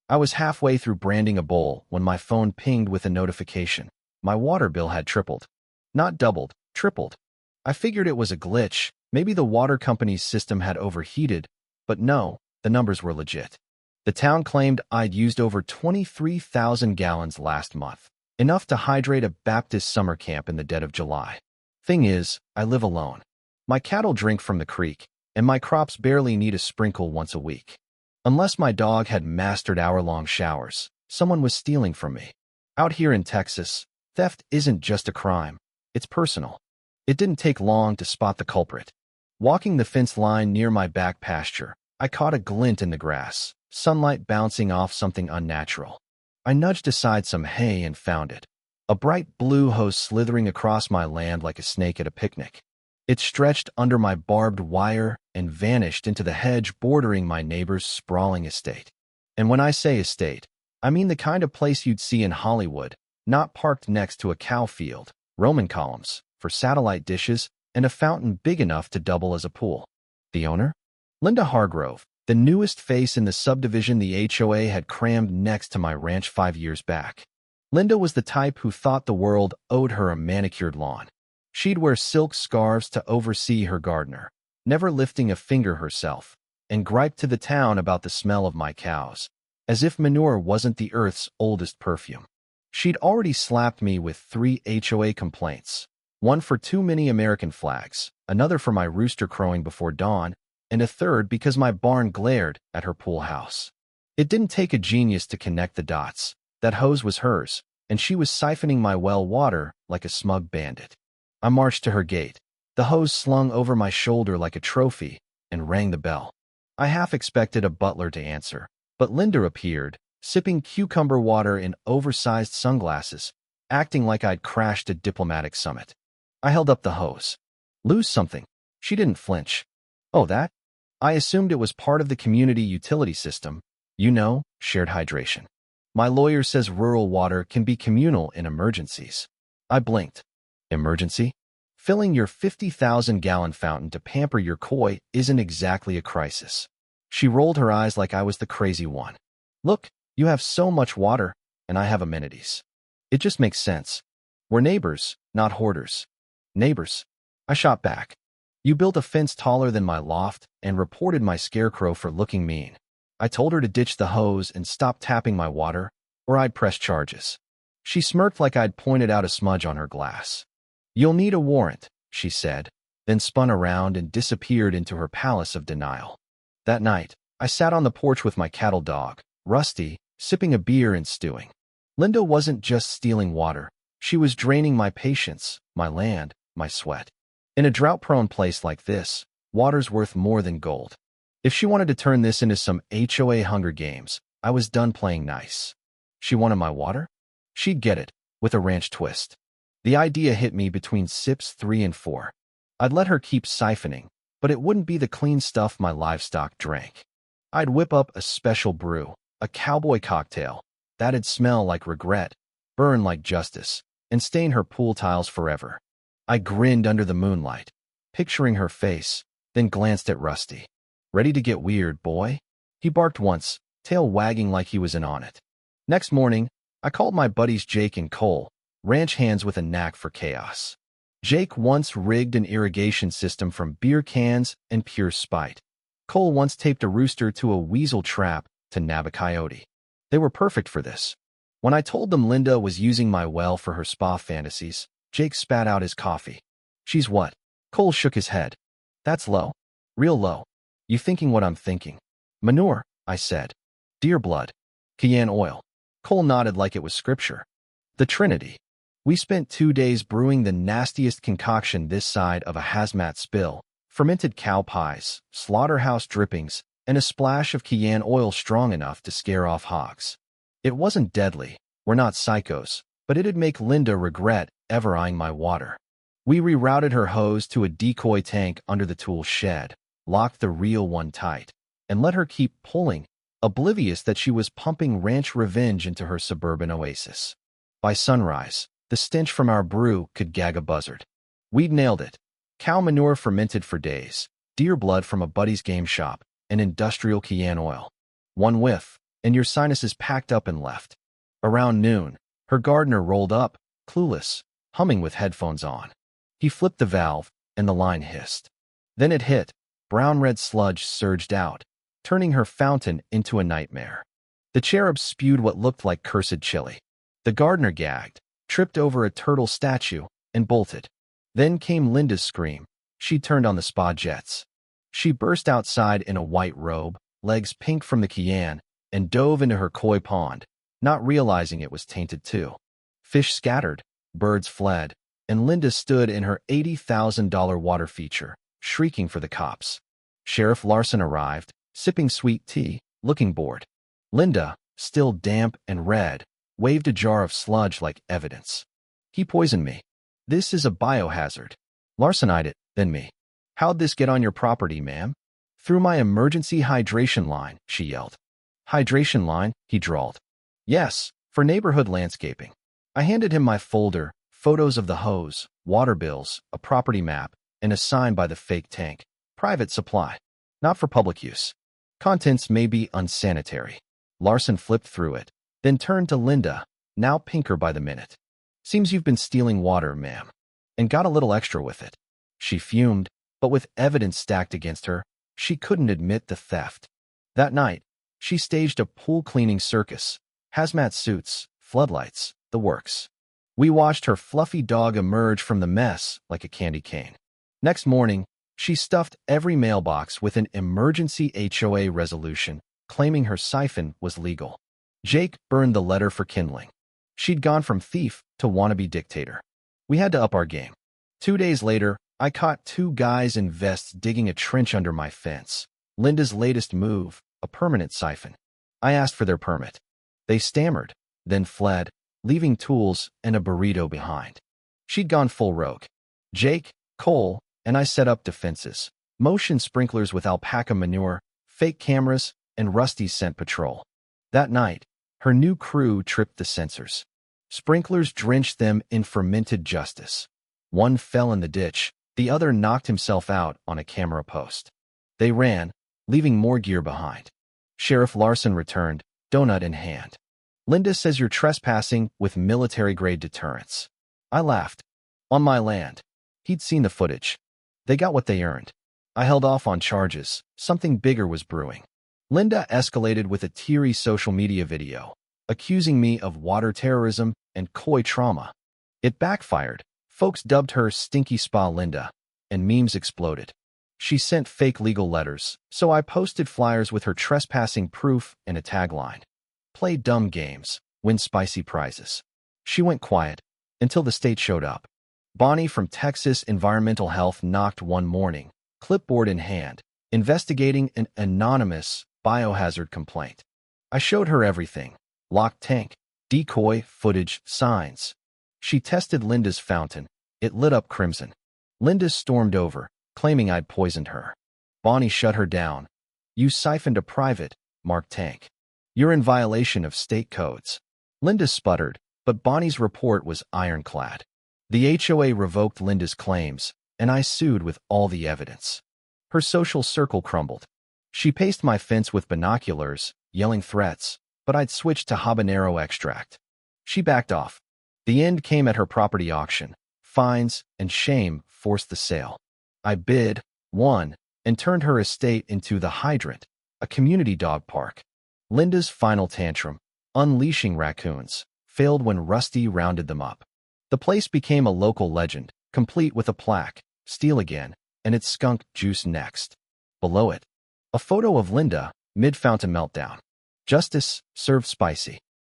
I was halfway through branding a bowl when my phone pinged with a notification. My water bill had tripled. Not doubled, tripled. I figured it was a glitch. Maybe the water company's system had overheated, but no, the numbers were legit. The town claimed I'd used over 23,000 gallons last month, enough to hydrate a Baptist summer camp in the dead of July. Thing is, I live alone. My cattle drink from the creek, and my crops barely need a sprinkle once a week. Unless my dog had mastered hour-long showers, someone was stealing from me. Out here in Texas, theft isn't just a crime, it's personal. It didn't take long to spot the culprit. Walking the fence line near my back pasture, I caught a glint in the grass, sunlight bouncing off something unnatural. I nudged aside some hay and found it. A bright blue hose slithering across my land like a snake at a picnic. It stretched under my barbed wire and vanished into the hedge bordering my neighbor's sprawling estate. And when I say estate, I mean the kind of place you'd see in Hollywood, not parked next to a cow field, Roman columns for satellite dishes, and a fountain big enough to double as a pool. The owner? Linda Hargrove, the newest face in the subdivision the HOA had crammed next to my ranch 5 years back. Linda was the type who thought the world owed her a manicured lawn. She'd wear silk scarves to oversee her gardener, never lifting a finger herself, and gripe to the town about the smell of my cows, as if manure wasn't the earth's oldest perfume. She'd already slapped me with 3 HOA complaints, one for too many American flags, another for my rooster crowing before dawn, and a third because my barn glared at her pool house. It didn't take a genius to connect the dots. That hose was hers, and she was siphoning my well water like a smug bandit. I marched to her gate, the hose slung over my shoulder like a trophy, and rang the bell. I half expected a butler to answer, but Linda appeared, sipping cucumber water in oversized sunglasses, acting like I'd crashed a diplomatic summit. I held up the hose. Lose something. She didn't flinch. Oh, that? I assumed it was part of the community utility system. You know, shared hydration. My lawyer says rural water can be communal in emergencies. I blinked. Emergency? Filling your 50,000-gallon fountain to pamper your koi isn't exactly a crisis. She rolled her eyes like I was the crazy one. Look, you have so much water, and I have amenities. It just makes sense. We're neighbors, not hoarders. Neighbors. I shot back. You built a fence taller than my loft and reported my scarecrow for looking mean. I told her to ditch the hose and stop tapping my water, or I'd press charges. She smirked like I'd pointed out a smudge on her glass. You'll need a warrant, she said, then spun around and disappeared into her palace of denial. That night, I sat on the porch with my cattle dog, Rusty, sipping a beer and stewing. Linda wasn't just stealing water. She was draining my patience, my land, my sweat. In a drought-prone place like this, water's worth more than gold. If she wanted to turn this into some HOA Hunger Games, I was done playing nice. She wanted my water? She'd get it, with a ranch twist. The idea hit me between sips 3 and 4. I'd let her keep siphoning, but it wouldn't be the clean stuff my livestock drank. I'd whip up a special brew, a cowboy cocktail, that'd smell like regret, burn like justice, and stain her pool tiles forever. I grinned under the moonlight, picturing her face, then glanced at Rusty. Ready to get weird, boy? He barked once, tail wagging like he was in on it. Next morning, I called my buddies Jake and Cole, ranch hands with a knack for chaos. Jake once rigged an irrigation system from beer cans and pure spite. Cole once taped a rooster to a weasel trap to nab a coyote. They were perfect for this. When I told them Linda was using my well for her spa fantasies, Jake spat out his coffee. She's what? Cole shook his head. That's low. Real low. You thinking what I'm thinking? Manure, I said. Deer blood. Cayenne oil. Cole nodded like it was scripture. The Trinity. We spent 2 days brewing the nastiest concoction this side of a hazmat spill, fermented cow pies, slaughterhouse drippings, and a splash of Cayenne oil strong enough to scare off hogs. It wasn't deadly, we're not psychos, but it'd make Linda regret ever eyeing my water. We rerouted her hose to a decoy tank under the tool shed, locked the real one tight, and let her keep pulling, oblivious that she was pumping ranch revenge into her suburban oasis. By sunrise, the stench from our brew could gag a buzzard. We'd nailed it. Cow manure fermented for days, deer blood from a buddy's game shop, and industrial Cayenne oil. One whiff, and your sinuses packed up and left. Around noon, her gardener rolled up, clueless, humming with headphones on. He flipped the valve, and the line hissed. Then it hit. Brown-red sludge surged out, turning her fountain into a nightmare. The cherub spewed what looked like cursed chili. The gardener gagged, tripped over a turtle statue, and bolted. Then came Linda's scream. She turned on the spa jets. She burst outside in a white robe, legs pink from the Cayenne, and dove into her koi pond, not realizing it was tainted too. Fish scattered, birds fled, and Linda stood in her $80,000 water feature, shrieking for the cops. Sheriff Larson arrived, sipping sweet tea, looking bored. Linda, still damp and red, waved a jar of sludge like evidence. He poisoned me. This is a biohazard. Larson eyed it, then me. How'd this get on your property, ma'am? Through my emergency hydration line, she yelled. Hydration line, he drawled. Yes, for neighborhood landscaping. I handed him my folder, photos of the hose, water bills, a property map, and a sign by the fake tank. Private supply. Not for public use. Contents may be unsanitary. Larson flipped through it, then turned to Linda, now pinker by the minute. Seems you've been stealing water, ma'am. And got a little extra with it. She fumed, but with evidence stacked against her, she couldn't admit the theft. That night, she staged a pool-cleaning circus. Hazmat suits, floodlights, the works. We watched her fluffy dog emerge from the mess like a candy cane. Next morning, she stuffed every mailbox with an emergency HOA resolution, claiming her siphon was legal. Jake burned the letter for kindling. She'd gone from thief to wannabe dictator. We had to up our game. 2 days later, I caught 2 guys in vests digging a trench under my fence. Linda's latest move, a permanent siphon. I asked for their permit. They stammered, then fled, leaving tools and a burrito behind. She'd gone full rogue. Jake, Cole, and I set up defenses, motion sprinklers with alpaca manure, fake cameras, and Rusty's scent patrol. That night, her new crew tripped the sensors. Sprinklers drenched them in fermented justice. One fell in the ditch, the other knocked himself out on a camera post. They ran, leaving more gear behind. Sheriff Larson returned, donut in hand. Linda says you're trespassing with military-grade deterrence. I laughed. On my land. He'd seen the footage. They got what they earned. I held off on charges. Something bigger was brewing. Linda escalated with a teary social media video, accusing me of water terrorism and koi trauma. It backfired. Folks dubbed her Stinky Spa Linda, and memes exploded. She sent fake legal letters, so I posted flyers with her trespassing proof and a tagline. Play dumb games, win spicy prizes. She went quiet, until the state showed up. Bonnie from Texas Environmental Health knocked one morning, clipboard in hand, investigating an anonymous biohazard complaint. I showed her everything. Locked tank, decoy, footage, signs. She tested Linda's fountain. It lit up crimson. Linda stormed over, claiming I'd poisoned her. Bonnie shut her down. You siphoned a private, marked tank. You're in violation of state codes. Linda sputtered, but Bonnie's report was ironclad. The HOA revoked Linda's claims, and I sued with all the evidence. Her social circle crumbled. She paced my fence with binoculars, yelling threats, but I'd switched to habanero extract. She backed off. The end came at her property auction. Fines and shame forced the sale. I bid, won, and turned her estate into the Hydrant, a community dog park. Linda's final tantrum, unleashing raccoons, failed when Rusty rounded them up. The place became a local legend, complete with a plaque, steal again, and its skunk juice next. Below it, a photo of Linda, mid-fountain meltdown. Justice, served spicy.